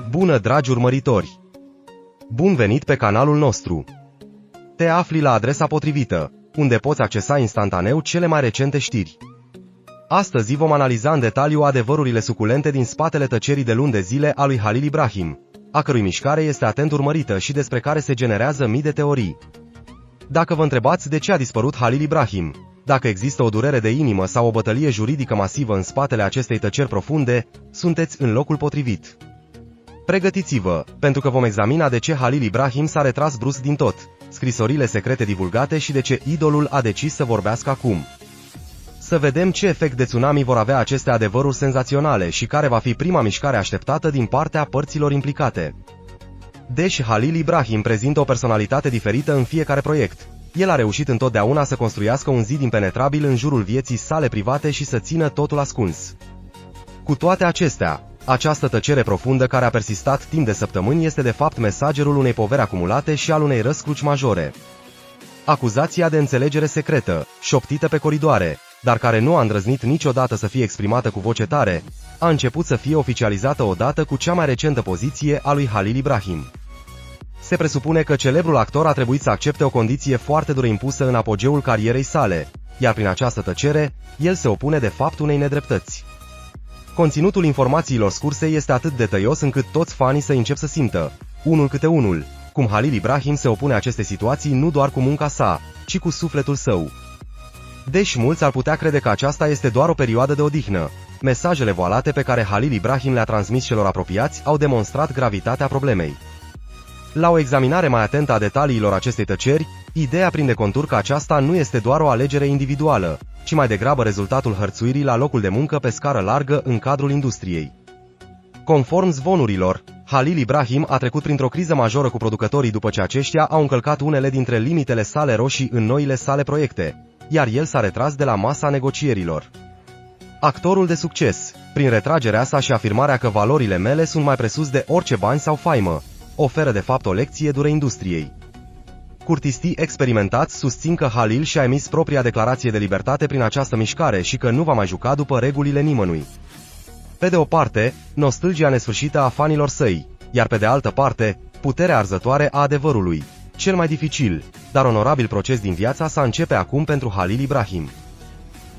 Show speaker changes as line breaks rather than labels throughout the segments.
Bună, dragi urmăritori! Bun venit pe canalul nostru! Te afli la adresa potrivită, unde poți accesa instantaneu cele mai recente știri. Astăzi vom analiza în detaliu adevărurile suculente din spatele tăcerii de luni de zile a lui Halil Ibrahim, a cărui mișcare este atent urmărită și despre care se generează mii de teorii. Dacă vă întrebați de ce a dispărut Halil Ibrahim, dacă există o durere de inimă sau o bătălie juridică masivă în spatele acestei tăceri profunde, sunteți în locul potrivit. Pregătiți-vă, pentru că vom examina de ce Halil Ibrahim s-a retras brusc din tot, scrisorile secrete divulgate și de ce idolul a decis să vorbească acum. Să vedem ce efect de tsunami vor avea aceste adevăruri senzaționale și care va fi prima mișcare așteptată din partea părților implicate. Deși Halil Ibrahim prezintă o personalitate diferită în fiecare proiect, el a reușit întotdeauna să construiască un zid impenetrabil în jurul vieții sale private și să țină totul ascuns. Cu toate acestea, această tăcere profundă care a persistat timp de săptămâni este de fapt mesagerul unei poveri acumulate și al unei răscruci majore. Acuzația de înțelegere secretă, șoptită pe coridoare, dar care nu a îndrăznit niciodată să fie exprimată cu voce tare, a început să fie oficializată odată cu cea mai recentă poziție a lui Halil Ibrahim. Se presupune că celebrul actor a trebuit să accepte o condiție foarte dură impusă în apogeul carierei sale, iar prin această tăcere, el se opune de fapt unei nedreptăți. Conținutul informațiilor scurse este atât de tăios încât toți fanii să încep să simtă, unul câte unul, cum Halil Ibrahim se opune acestei situații nu doar cu munca sa, ci cu sufletul său. Deși mulți ar putea crede că aceasta este doar o perioadă de odihnă, mesajele voalate pe care Halil Ibrahim le-a transmis celor apropiați au demonstrat gravitatea problemei. La o examinare mai atentă a detaliilor acestei tăceri, ideea prinde contur că aceasta nu este doar o alegere individuală, ci mai degrabă rezultatul hărțuirii la locul de muncă pe scară largă în cadrul industriei. Conform zvonurilor, Halil Ibrahim a trecut printr-o criză majoră cu producătorii după ce aceștia au încălcat unele dintre limitele sale roșii în noile sale proiecte, iar el s-a retras de la masa negocierilor. Actorul de succes, prin retragerea sa și afirmarea că valorile mele sunt mai presus de orice bani sau faimă, oferă de fapt o lecție dură industriei. Curtistii experimentați susțin că Halil și-a emis propria declarație de libertate prin această mișcare și că nu va mai juca după regulile nimănui. Pe de o parte, nostalgia nesfârșită a fanilor săi, iar pe de altă parte, puterea arzătoare a adevărului. Cel mai dificil, dar onorabil proces din viața sa începe acum pentru Halil Ibrahim.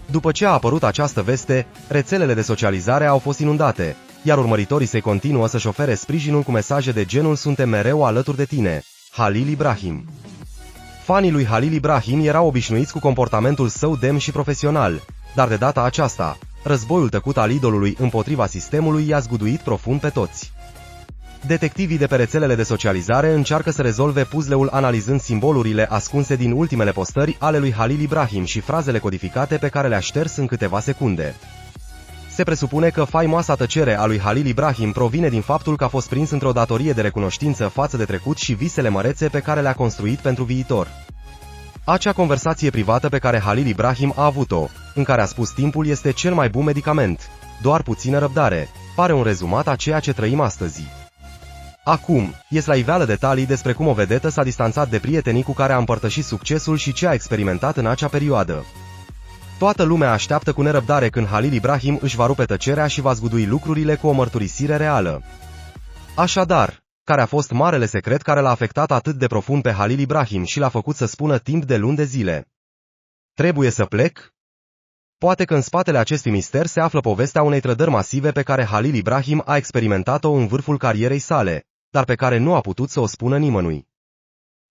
După ce a apărut această veste, rețelele de socializare au fost inundate, iar urmăritorii săi continuă să-și ofere sprijinul cu mesaje de genul "Suntem mereu alături de tine, Halil Ibrahim". Fanii lui Halil Ibrahim erau obișnuiți cu comportamentul său demn și profesional, dar de data aceasta, războiul tăcut al idolului împotriva sistemului i-a zguduit profund pe toți. Detectivii de pe rețelele de socializare încearcă să rezolve puzzle-ul analizând simbolurile ascunse din ultimele postări ale lui Halil Ibrahim și frazele codificate pe care le-a șters în câteva secunde. Se presupune că faimoasa tăcere a lui Halil Ibrahim provine din faptul că a fost prins într-o datorie de recunoștință față de trecut și visele mărețe pe care le-a construit pentru viitor. Acea conversație privată pe care Halil Ibrahim a avut-o, în care a spus timpul este cel mai bun medicament, doar puțină răbdare, pare un rezumat a ceea ce trăim astăzi. Acum, ies la iveală detalii despre cum o vedetă s-a distanțat de prietenii cu care a împărtășit succesul și ce a experimentat în acea perioadă. Toată lumea așteaptă cu nerăbdare când Halil Ibrahim își va rupe tăcerea și va zgudui lucrurile cu o mărturisire reală. Așadar, care a fost marele secret care l-a afectat atât de profund pe Halil Ibrahim și l-a făcut să spună timp de luni de zile: "Trebuie să plec"? Poate că în spatele acestui mister se află povestea unei trădări masive pe care Halil Ibrahim a experimentat-o în vârful carierei sale, dar pe care nu a putut să o spună nimănui.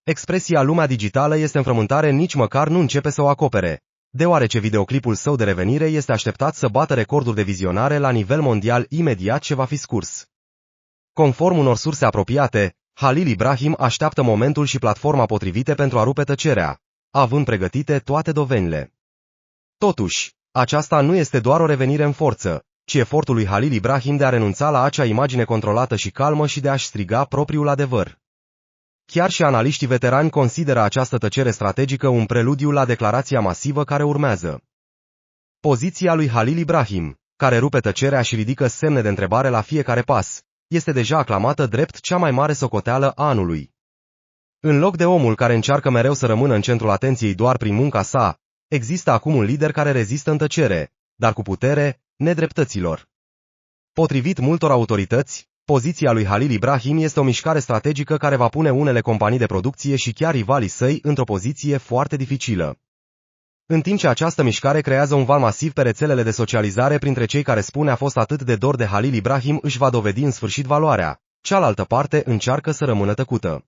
Expresia "lumea digitală este în frământare" nici măcar nu începe să o acopere, deoarece videoclipul său de revenire este așteptat să bată recorduri de vizionare la nivel mondial imediat ce va fi scurs. Conform unor surse apropiate, Halil Ibrahim așteaptă momentul și platforma potrivite pentru a rupe tăcerea, având pregătite toate dovezile. Totuși, aceasta nu este doar o revenire în forță, ci efortul lui Halil Ibrahim de a renunța la acea imagine controlată și calmă și de a-și striga propriul adevăr. Chiar și analiștii veterani consideră această tăcere strategică un preludiu la declarația masivă care urmează. Poziția lui Halil Ibrahim, care rupe tăcerea și ridică semne de întrebare la fiecare pas, este deja aclamată drept cea mai mare socoteală a anului. În loc de omul care încearcă mereu să rămână în centrul atenției doar prin munca sa, există acum un lider care rezistă în tăcere, dar cu putere, nedreptăților. Potrivit multor autorități, Poziția lui Halil Ibrahim este o mișcare strategică care va pune unele companii de producție și chiar rivalii săi într-o poziție foarte dificilă. În timp ce această mișcare creează un val masiv pe rețelele de socializare printre cei care spune a fost atât de dor de Halil Ibrahim își va dovedi în sfârșit valoarea, cealaltă parte încearcă să rămână tăcută.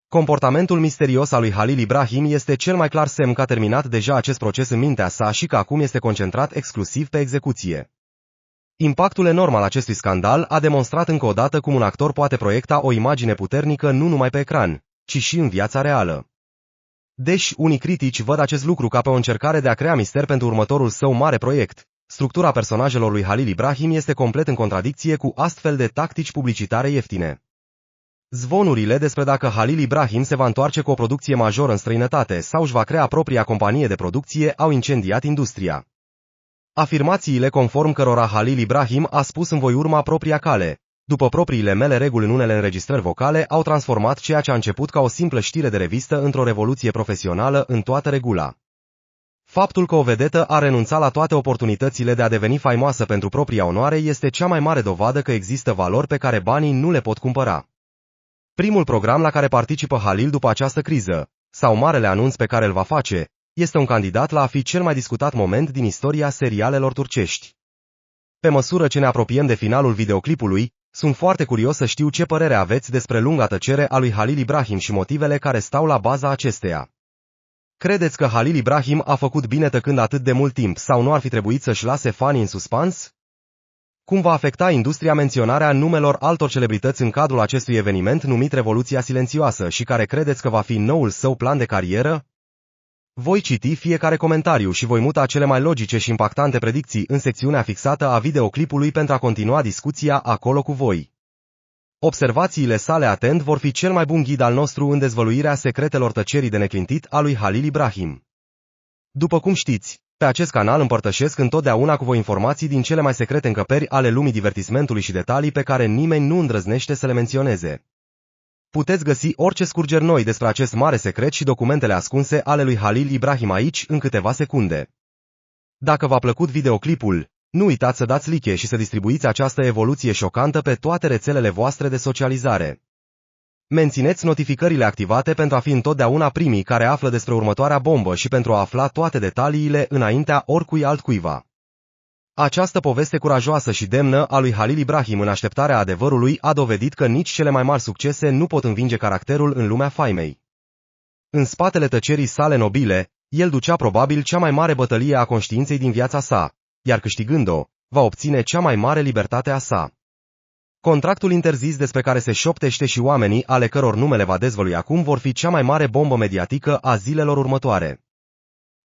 Comportamentul misterios al lui Halil Ibrahim este cel mai clar semn că a terminat deja acest proces în mintea sa și că acum este concentrat exclusiv pe execuție. Impactul enorm al acestui scandal a demonstrat încă o dată cum un actor poate proiecta o imagine puternică nu numai pe ecran, ci și în viața reală. Deși unii critici văd acest lucru ca pe o încercare de a crea mister pentru următorul său mare proiect, structura personajelor lui Halil Ibrahim este complet în contradicție cu astfel de tactici publicitare ieftine. Zvonurile despre dacă Halil Ibrahim se va întoarce cu o producție majoră în străinătate sau își va crea propria companie de producție au incendiat industria. Afirmațiile conform cărora Halil Ibrahim a spus îmi voi urma propria cale, după propriile mele reguli în unele înregistrări vocale, au transformat ceea ce a început ca o simplă știre de revistă într-o revoluție profesională în toată regula. Faptul că o vedetă a renunțat la toate oportunitățile de a deveni faimoasă pentru propria onoare este cea mai mare dovadă că există valori pe care banii nu le pot cumpăra. Primul program la care participă Halil după această criză, sau marele anunț pe care îl va face, este un candidat la a fi cel mai discutat moment din istoria serialelor turcești. Pe măsură ce ne apropiem de finalul videoclipului, sunt foarte curios să știu ce părere aveți despre lunga tăcere a lui Halil Ibrahim și motivele care stau la baza acesteia. Credeți că Halil Ibrahim a făcut bine tăcând atât de mult timp sau nu ar fi trebuit să-și lase fanii în suspans? Cum va afecta industria menționarea numelor altor celebrități în cadrul acestui eveniment numit Revoluția Silențioasă și care credeți că va fi noul său plan de carieră? Voi citi fiecare comentariu și voi muta cele mai logice și impactante predicții în secțiunea fixată a videoclipului pentru a continua discuția acolo cu voi. Observațiile sale atent vor fi cel mai bun ghid al nostru în dezvăluirea secretelor tăcerii de neclintit a lui Halil Ibrahim. După cum știți, pe acest canal împărtășesc întotdeauna cu voi informații din cele mai secrete încăperi ale lumii divertismentului și detalii pe care nimeni nu îndrăznește să le menționeze. Puteți găsi orice scurgeri noi despre acest mare secret și documentele ascunse ale lui Halil Ibrahim aici în câteva secunde. Dacă v-a plăcut videoclipul, nu uitați să dați like și să distribuiți această evoluție șocantă pe toate rețelele voastre de socializare. Mențineți notificările activate pentru a fi întotdeauna primii care află despre următoarea bombă și pentru a afla toate detaliile înaintea oricui altcuiva. Această poveste curajoasă și demnă a lui Halil Ibrahim în așteptarea adevărului a dovedit că nici cele mai mari succese nu pot învinge caracterul în lumea faimei. În spatele tăcerii sale nobile, el ducea probabil cea mai mare bătălie a conștiinței din viața sa, iar câștigând-o, va obține cea mai mare libertate a sa. Contractul interzis despre care se șoptește și oamenii ale căror numele va dezvălui acum vor fi cea mai mare bombă mediatică a zilelor următoare.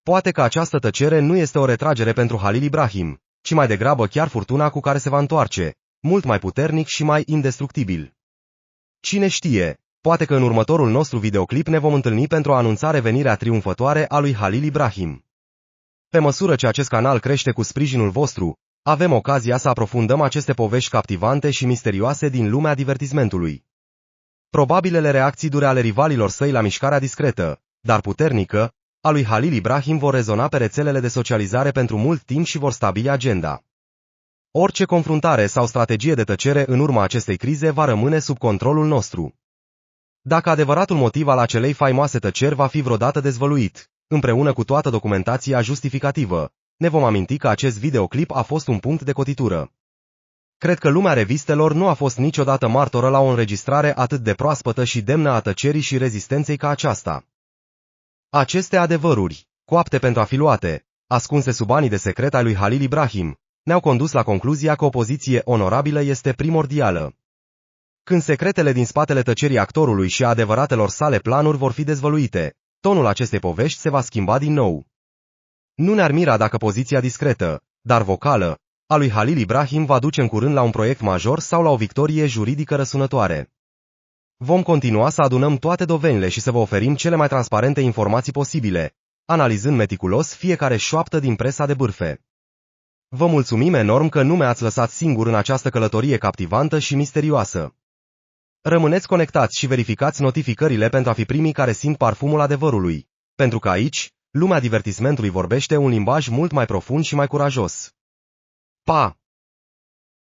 Poate că această tăcere nu este o retragere pentru Halil Ibrahim, ci mai degrabă chiar furtuna cu care se va întoarce, mult mai puternic și mai indestructibil. Cine știe, poate că în următorul nostru videoclip ne vom întâlni pentru a anunța revenirea triumfătoare a lui Halil Ibrahim. Pe măsură ce acest canal crește cu sprijinul vostru, avem ocazia să aprofundăm aceste povești captivante și misterioase din lumea divertismentului. Probabilele reacții ale rivalilor săi la mișcarea discretă, dar puternică, a lui Halil Ibrahim vor rezona pe rețelele de socializare pentru mult timp și vor stabili agenda. Orice confruntare sau strategie de tăcere în urma acestei crize va rămâne sub controlul nostru. Dacă adevăratul motiv al acelei faimoase tăceri va fi vreodată dezvăluit, împreună cu toată documentația justificativă, ne vom aminti că acest videoclip a fost un punct de cotitură. Cred că lumea revistelor nu a fost niciodată martoră la o înregistrare atât de proaspătă și demnă a tăcerii și rezistenței ca aceasta. Aceste adevăruri, coapte pentru a fi luate, ascunse sub anii de secret ai lui Halil Ibrahim, ne-au condus la concluzia că o poziție onorabilă este primordială. Când secretele din spatele tăcerii actorului și a adevăratelor sale planuri vor fi dezvăluite, tonul acestei povești se va schimba din nou. Nu ne-ar mira dacă poziția discretă, dar vocală, a lui Halil Ibrahim va duce în curând la un proiect major sau la o victorie juridică răsunătoare. Vom continua să adunăm toate dovezile și să vă oferim cele mai transparente informații posibile, analizând meticulos fiecare șoaptă din presa de bârfe. Vă mulțumim enorm că nu mi-ați lăsat singur în această călătorie captivantă și misterioasă. Rămâneți conectați și verificați notificările pentru a fi primii care simt parfumul adevărului, pentru că aici, lumea divertismentului vorbește un limbaj mult mai profund și mai curajos. Pa!